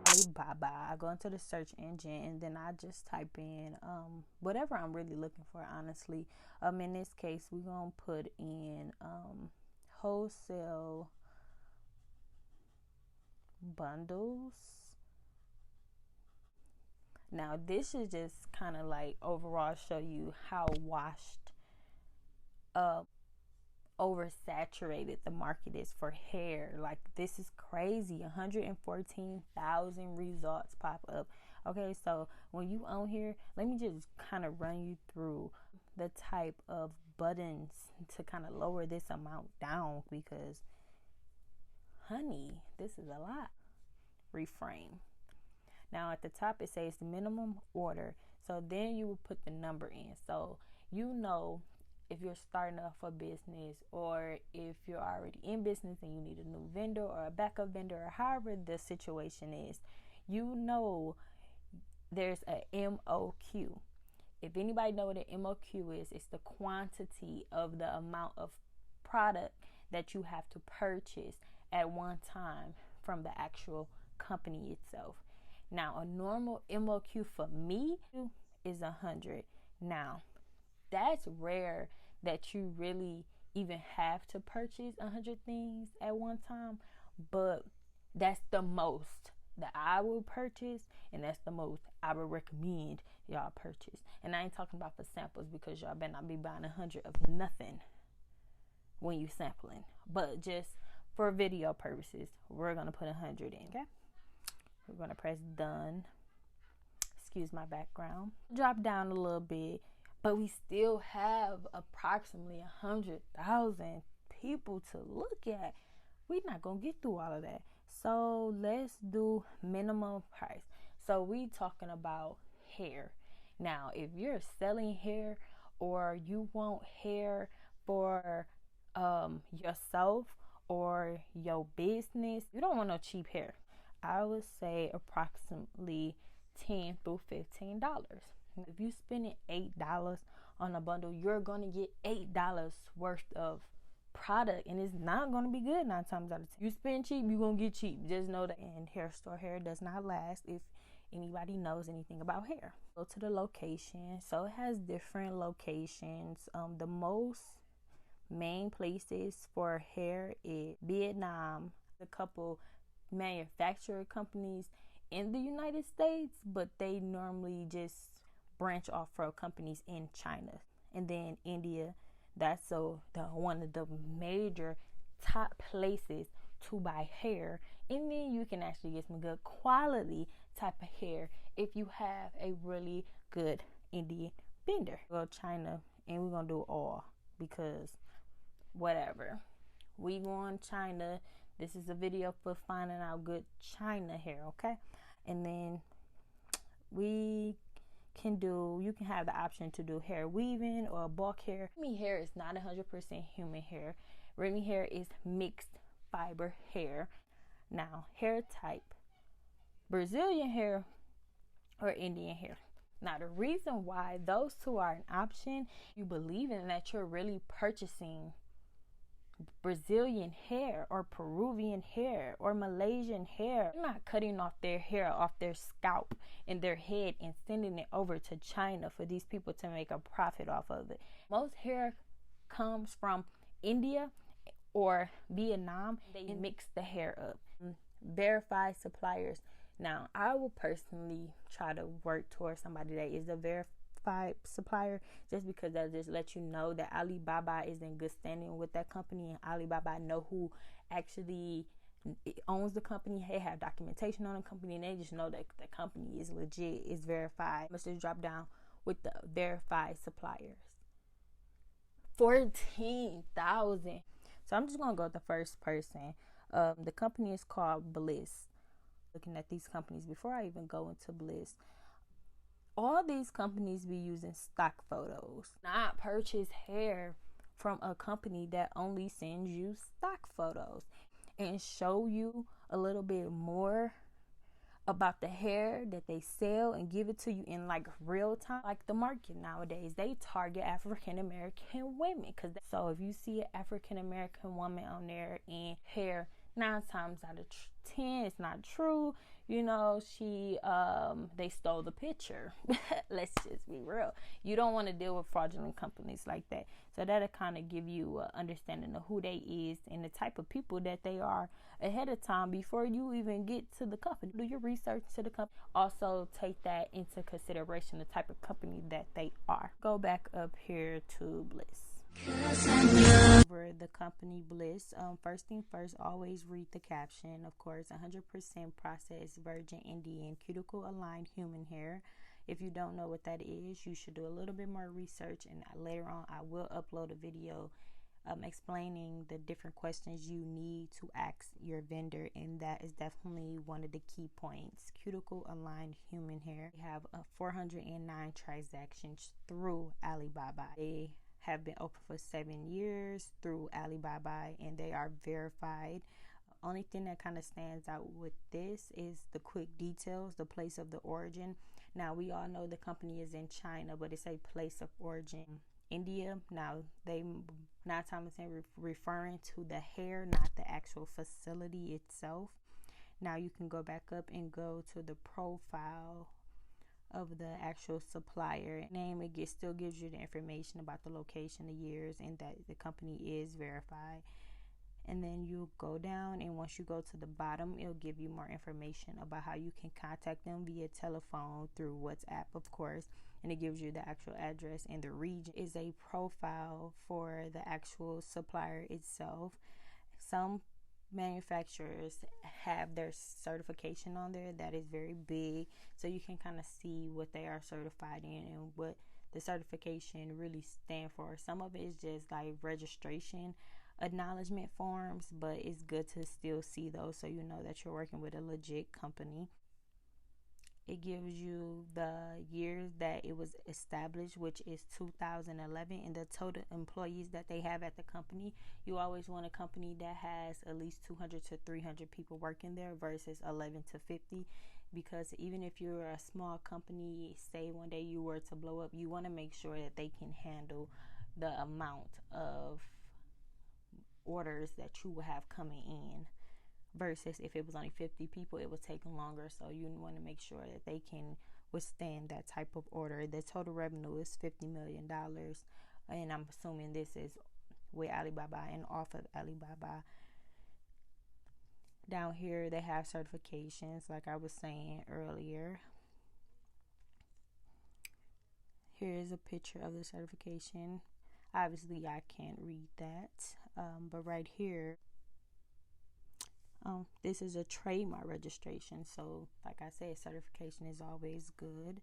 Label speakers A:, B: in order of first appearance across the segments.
A: Alibaba. I go into the search engine and then I just type in whatever I'm really looking for, honestly. In this case, we're gonna put in wholesale bundles. Now this is just kind of like overall show you how washed up, oversaturated the market is for hair. Like, this is crazy. 114,000 results pop up. Okay, so when you on here, let me just kind of run you through the type of buttons to kind of lower this amount down, because honey, this is a lot. Reframe. Now at the top it says the minimum order, so then you will put the number in. So you know, if you're starting off a business, or if you're already in business and you need a new vendor or a backup vendor, or however the situation is, you know there's a MOQ. If anybody know what an MOQ is, it's the quantity of the amount of product that you have to purchase at one time from the actual company itself. Now, a normal MOQ for me is 100. Now, that's rare that you really even have to purchase 100 things at one time, but that's the most that I will purchase, and that's the most I would recommend y'all purchase. And I ain't talking about for samples, because y'all better not be buying 100 of nothing when you sampling. But just for video purposes, we're gonna put 100 in. Okay, we're gonna press done. Excuse my background. Drop down a little bit, but we still have approximately 100,000 people to look at. We're not gonna get through all of that. So let's do minimum price. So we talking about hair. Now, if you're selling hair, or you want hair for yourself or your business, you don't want no cheap hair. I would say approximately $10 through $15. If you spending $8 on a bundle, you're gonna get $8 worth of product, and it's not gonna be good 9 times out of 10. You spend cheap, you're gonna get cheap. Just know that. And hair store hair does not last, if anybody knows anything about hair. Go to the location. So it has different locations. The most main places for hair is Vietnam, a couple manufacturer companies in the United States, but they normally just branch off for companies in China, and then India. That's the one of the major top places to buy hair. And then you can actually get some good quality type of hair if you have a really good Indian vendor. Well, China, and we're gonna do all, because whatever. We going China. This is a video for finding out good China hair, okay? And then you can have the option to do hair weaving or bulk hair. Remy hair is not 100% human hair. Remy hair is mixed fiber hair. Now, hair type: Brazilian hair or Indian hair. Now, the reason why those two are an option, you believe in that you're really purchasing Brazilian hair or Peruvian hair or Malaysian hair. You're not cutting off their hair off their scalp and their head and sending it over to China for these people to make a profit off of it. Most hair comes from India or Vietnam. They mix the hair up. Verified suppliers. Now, I will personally try to work towards somebody that is a verified supplier, just because that just lets you know that Alibaba is in good standing with that company, and Alibaba know who actually owns the company. They have documentation on the company, and they just know that the company is legit, is verified. Let's just drop down with the verified suppliers. 14,000. So I'm just gonna go with the first person. The company is called Bliss. Looking at these companies before I even go into Bliss, all these companies be using stock photos. Not purchase hair from a company that only sends you stock photos and show you a little bit more about the hair that they sell and give it to you in like real time. Like the market nowadays, they target African American women, so if you see an African American woman on there in hair, 9 times out of 10 it's not true. You know, they stole the picture. Let's just be real. You don't want to deal with fraudulent companies like that. So that'll kind of give you an understanding of who they is and the type of people that they are ahead of time before you even get to the company. Do your research to the company. Also take that into consideration, the type of company that they are. Go back up here to Bliss. Over the company Bliss, first thing first, always read the caption. Of course, 100% processed virgin Indian cuticle aligned human hair. If you don't know what that is, you should do a little bit more research, and later on I will upload a video explaining the different questions you need to ask your vendor, and that is definitely one of the key points. Cuticle aligned human hair. We have 409 transactions through Alibaba. They have been open for 7 years through Alibaba, and they are verified. Only thing that kind of stands out with this is the quick details, the place of the origin. Now, we all know the company is in China, but it's a place of origin, India. Now, they 9 times 10 referring to the hair, not the actual facility itself. Now, you can go back up and go to the profile of the actual supplier name. It still gives you the information about the location, the years, and that the company is verified. And then you'll go down, and once you go to the bottom, it'll give you more information about how you can contact them via telephone, through WhatsApp, of course, and it gives you the actual address and the region. Is a profile for the actual supplier itself. Some manufacturers have their certification on there. That is very big, so you can kind of see what they are certified in and what the certification really stand for. Some of it is just like registration acknowledgement forms, but it's good to still see those so you know that you're working with a legit company. It gives you the years that it was established, which is 2011, and the total employees that they have at the company. You always want a company that has at least 200 to 300 people working there versus 11 to 50, because even if you're a small company, say one day you were to blow up, you want to make sure that they can handle the amount of orders that you will have coming in. Versus if it was only 50 people, it would take longer. So you want to make sure that they can withstand that type of order. The total revenue is $50 million. And I'm assuming this is with Alibaba and off of Alibaba. Down here, they have certifications, like I was saying earlier. Here's a picture of the certification. Obviously, I can't read that. But right here, this is a trademark registration. So like I said, certification is always good.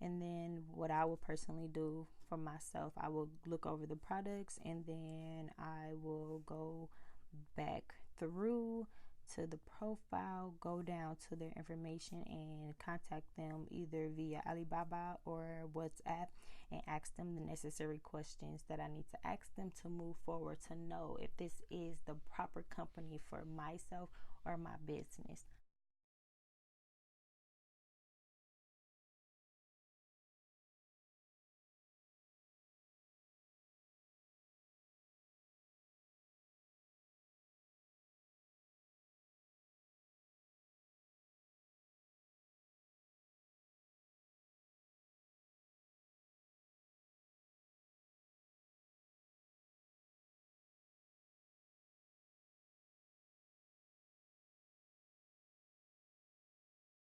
A: And then what I will personally do for myself, I will look over the products, and then I will go back through to the profile, go down to their information, and contact them either via Alibaba or WhatsApp and ask them the necessary questions that I need to ask them to move forward, to know if this is the proper company for myself or my business.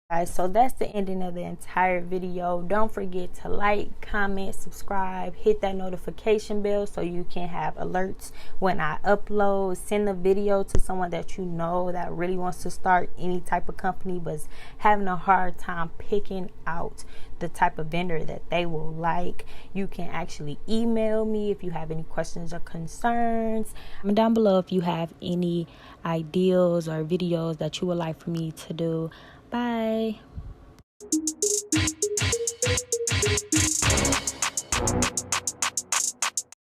A: Guys, so that's the ending of the entire video. Don't forget to like, comment, subscribe, hit that notification bell so you can have alerts when I upload. Send the video to someone that you know that really wants to start any type of company but is having a hard time picking out the type of vendor that they will like. You can actually email me if you have any questions or concerns. Comment down below if you have any ideas or videos that you would like for me to do. Bye.